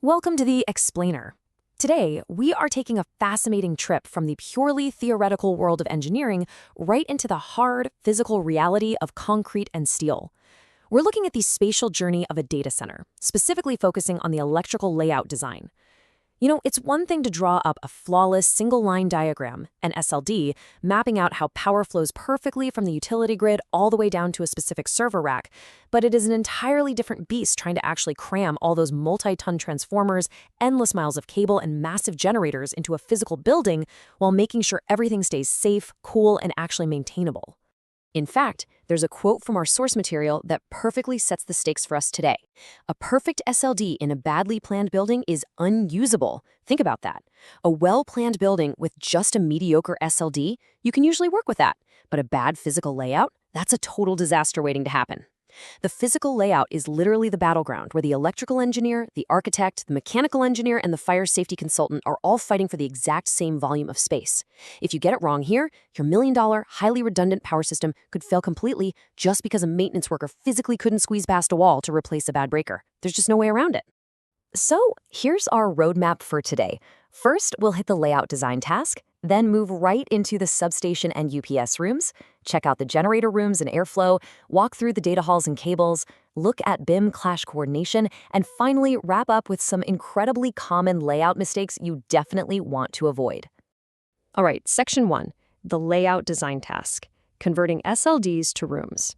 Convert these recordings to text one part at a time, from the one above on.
Welcome to the Explainer. Today, we are taking a fascinating trip from the purely theoretical world of engineering right into the hard, physical reality of concrete and steel. We're looking at the spatial journey of a data center, specifically focusing on the electrical layout design. It's one thing to draw up a flawless single-line diagram, an SLD, mapping out how power flows perfectly from the utility grid all the way down to a specific server rack, but it is an entirely different beast trying to actually cram all those multi-ton transformers, endless miles of cable, and massive generators into a physical building while making sure everything stays safe, cool, and actually maintainable. In fact, there's a quote from our source material that perfectly sets the stakes for us today. A perfect SLD in a badly planned building is unusable. Think about that. A well-planned building with just a mediocre SLD, you can usually work with that. But a bad physical layout, that's a total disaster waiting to happen. The physical layout is literally the battleground where the electrical engineer, the architect, the mechanical engineer, and the fire safety consultant are all fighting for the exact same volume of space. If you get it wrong here, your million-dollar, highly redundant power system could fail completely just because a maintenance worker physically couldn't squeeze past a wall to replace a bad breaker. There's just no way around it. So here's our roadmap for today. First, we'll hit the layout design task, then move right into the substation and UPS rooms, check out the generator rooms and airflow, walk through the data halls and cables, look at BIM clash coordination, and finally wrap up with some incredibly common layout mistakes you definitely want to avoid. All right, Section 1, the layout design task, converting SLDs to rooms.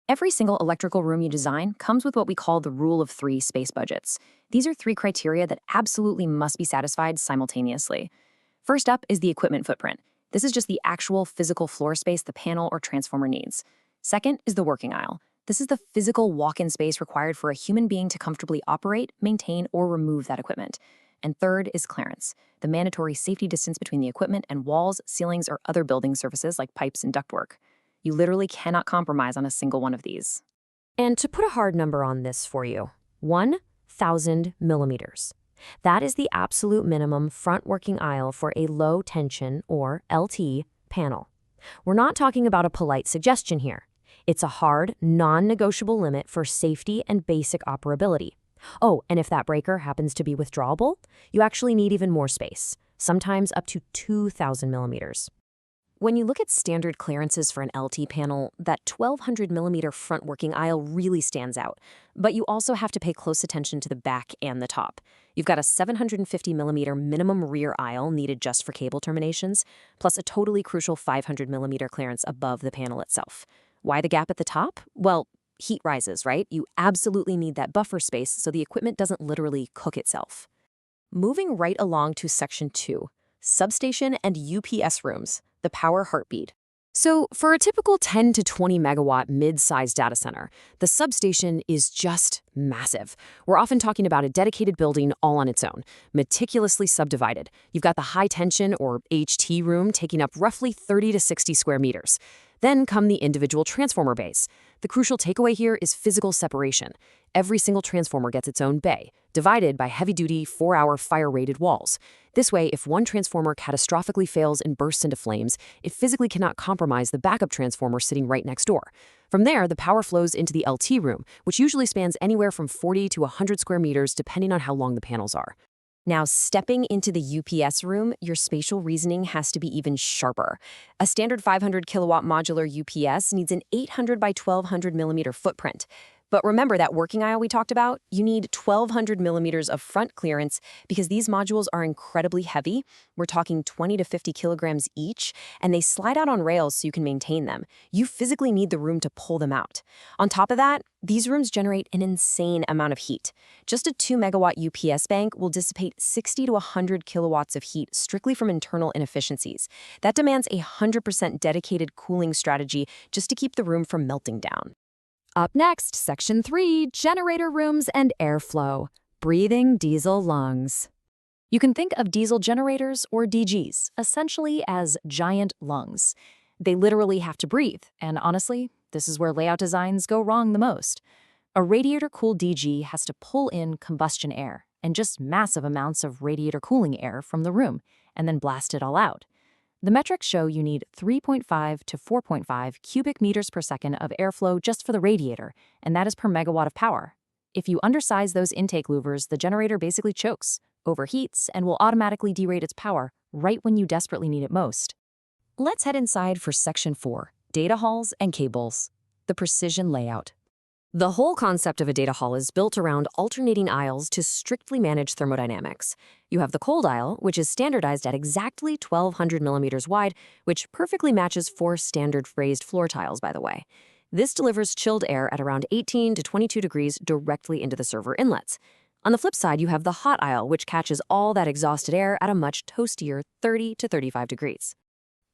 Every single electrical room you design comes with what we call the rule of 3 space budgets. These are 3 criteria that absolutely must be satisfied simultaneously. First up is the equipment footprint. This is just the actual physical floor space the panel or transformer needs. Second is the working aisle. This is the physical walk-in space required for a human being to comfortably operate, maintain, or remove that equipment. And third is clearance, the mandatory safety distance between the equipment and walls, ceilings, or other building surfaces like pipes and ductwork. You literally cannot compromise on a single one of these. And to put a hard number on this for you, 1,000 millimeters. That is the absolute minimum front working aisle for a low-tension, or LT, panel. We're not talking about a polite suggestion here. It's a hard, non-negotiable limit for safety and basic operability. Oh, and if that breaker happens to be withdrawable, you actually need even more space, sometimes up to 2,000 millimeters. When you look at standard clearances for an LT panel, that 1,200 millimeter front working aisle really stands out. But you also have to pay close attention to the back and the top. You've got a 750 millimeter minimum rear aisle needed just for cable terminations, plus a totally crucial 500 millimeter clearance above the panel itself. Why the gap at the top? Well, heat rises, right? You absolutely need that buffer space so the equipment doesn't literally cook itself. Moving right along to Section 2, substation and UPS rooms. The power heartbeat. So for a typical 10 to 20 megawatt mid-sized data center, the substation is just massive. We're often talking about a dedicated building all on its own, meticulously subdivided. You've got the high tension, or HT room, taking up roughly 30 to 60 square meters. Then come the individual transformer bays. The crucial takeaway here is physical separation. Every single transformer gets its own bay, divided by heavy-duty, 4-hour fire-rated walls. This way, if one transformer catastrophically fails and bursts into flames, it physically cannot compromise the backup transformer sitting right next door. From there, the power flows into the LT room, which usually spans anywhere from 40 to 100 square meters depending on how long the panels are. Now, stepping into the UPS room, your spatial reasoning has to be even sharper. A standard 500 kilowatt modular UPS needs an 800 by 1200 millimeter footprint. But remember that working aisle we talked about? You need 1,200 millimeters of front clearance because these modules are incredibly heavy. We're talking 20 to 50 kilograms each, and they slide out on rails so you can maintain them. You physically need the room to pull them out. On top of that, these rooms generate an insane amount of heat. Just a 2 megawatt UPS bank will dissipate 60 to 100 kilowatts of heat strictly from internal inefficiencies. That demands a 100% dedicated cooling strategy just to keep the room from melting down. Up next, Section 3, generator rooms and airflow, breathing diesel lungs. You can think of diesel generators, or DGs, essentially as giant lungs. They literally have to breathe, and honestly, this is where layout designs go wrong the most. A radiator-cooled DG has to pull in combustion air, and just massive amounts of radiator cooling air from the room, and then blast it all out. The metrics show you need 3.5 to 4.5 cubic meters per second of airflow just for the radiator, and that is per megawatt of power. If you undersize those intake louvers, the generator basically chokes, overheats, and will automatically derate its power right when you desperately need it most. Let's head inside for Section 4, Data Halls and Cables. The precision layout. The whole concept of a data hall is built around alternating aisles to strictly manage thermodynamics. You have the cold aisle, which is standardized at exactly 1,200 millimeters wide, which perfectly matches 4 standard raised floor tiles, by the way. This delivers chilled air at around 18 to 22 degrees directly into the server inlets. On the flip side, you have the hot aisle, which catches all that exhausted air at a much toastier 30 to 35 degrees.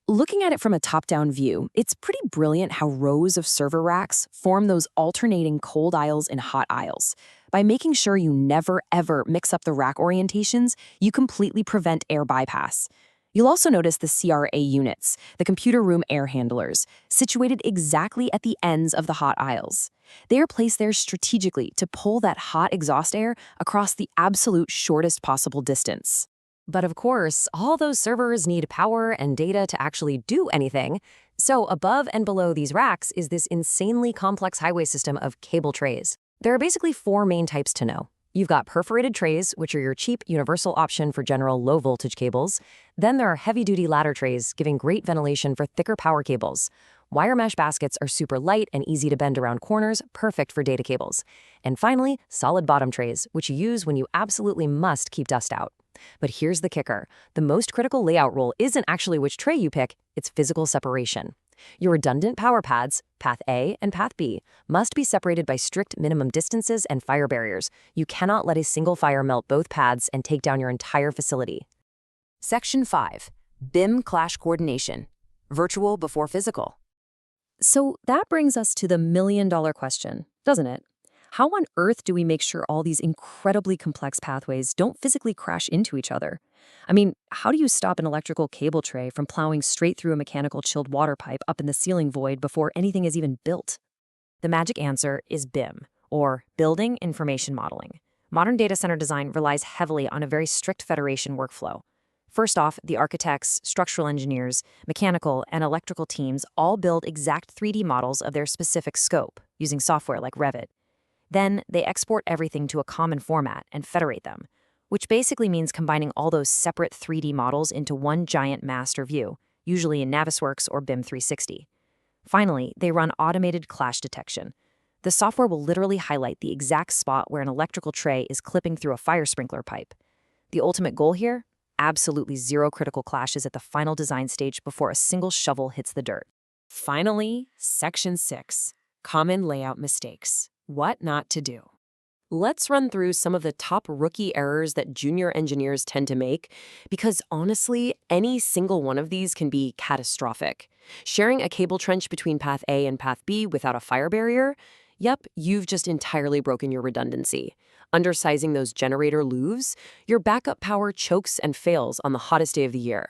Looking at it from a top-down view, it's pretty brilliant how rows of server racks form those alternating cold aisles and hot aisles. By making sure you never, ever mix up the rack orientations, you completely prevent air bypass. You'll also notice the CRA units, the computer room air handlers, situated exactly at the ends of the hot aisles. They are placed there strategically to pull that hot exhaust air across the absolute shortest possible distance. But of course, all those servers need power and data to actually do anything. So above and below these racks is this insanely complex highway system of cable trays. There are basically 4 main types to know. You've got perforated trays, which are your cheap universal option for general low-voltage cables. Then there are heavy-duty ladder trays, giving great ventilation for thicker power cables. Wire mesh baskets are super light and easy to bend around corners, perfect for data cables. And finally, solid bottom trays, which you use when you absolutely must keep dust out. But here's the kicker. The most critical layout rule isn't actually which tray you pick, it's physical separation. Your redundant power pads, path A and path B, must be separated by strict minimum distances and fire barriers. You cannot let a single fire melt both paths and take down your entire facility. Section 5. BIM Clash Coordination. Virtual before physical. So that brings us to the million-dollar question, doesn't it? How on earth do we make sure all these incredibly complex pathways don't physically crash into each other? I mean, how do you stop an electrical cable tray from plowing straight through a mechanical chilled water pipe up in the ceiling void before anything is even built? The magic answer is BIM, or Building Information Modeling. Modern data center design relies heavily on a very strict federation workflow. First off, the architects, structural engineers, mechanical, and electrical teams all build exact 3D models of their specific scope using software like Revit. Then they export everything to a common format and federate them, which basically means combining all those separate 3D models into one giant master view, usually in Navisworks or BIM 360. Finally, they run automated clash detection. The software will literally highlight the exact spot where an electrical tray is clipping through a fire sprinkler pipe. The ultimate goal here? Absolutely zero critical clashes at the final design stage before a single shovel hits the dirt. Finally, Section 6. Common layout mistakes. What not to do. Let's run through some of the top rookie errors that junior engineers tend to make, because honestly, any single one of these can be catastrophic. Sharing a cable trench between path A and path B without a fire barrier? Yep, you've just entirely broken your redundancy. Undersizing those generator louvers? Your backup power chokes and fails on the hottest day of the year.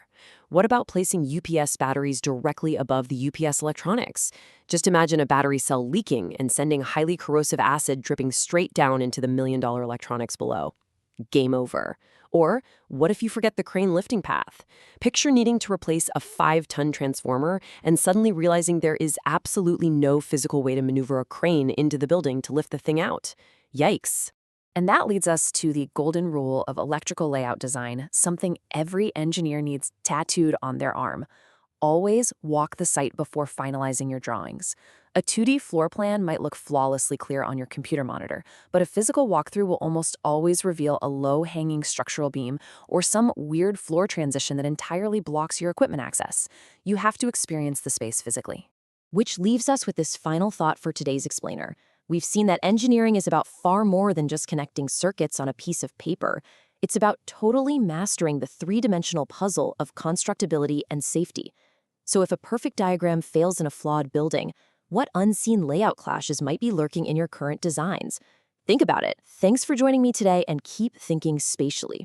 What about placing UPS batteries directly above the UPS electronics? Just imagine a battery cell leaking and sending highly corrosive acid dripping straight down into the million-dollar electronics below. Game over. Or what if you forget the crane lifting path? Picture needing to replace a 5-ton transformer and suddenly realizing there is absolutely no physical way to maneuver a crane into the building to lift the thing out. Yikes. And that leads us to the golden rule of electrical layout design, something every engineer needs tattooed on their arm. Always walk the site before finalizing your drawings. A 2D floor plan might look flawlessly clear on your computer monitor, but a physical walkthrough will almost always reveal a low-hanging structural beam or some weird floor transition that entirely blocks your equipment access. You have to experience the space physically. Which leaves us with this final thought for today's explainer. We've seen that engineering is about far more than just connecting circuits on a piece of paper. It's about totally mastering the 3-dimensional puzzle of constructability and safety. So if a perfect diagram fails in a flawed building, what unseen layout clashes might be lurking in your current designs? Think about it. Thanks for joining me today, and keep thinking spatially.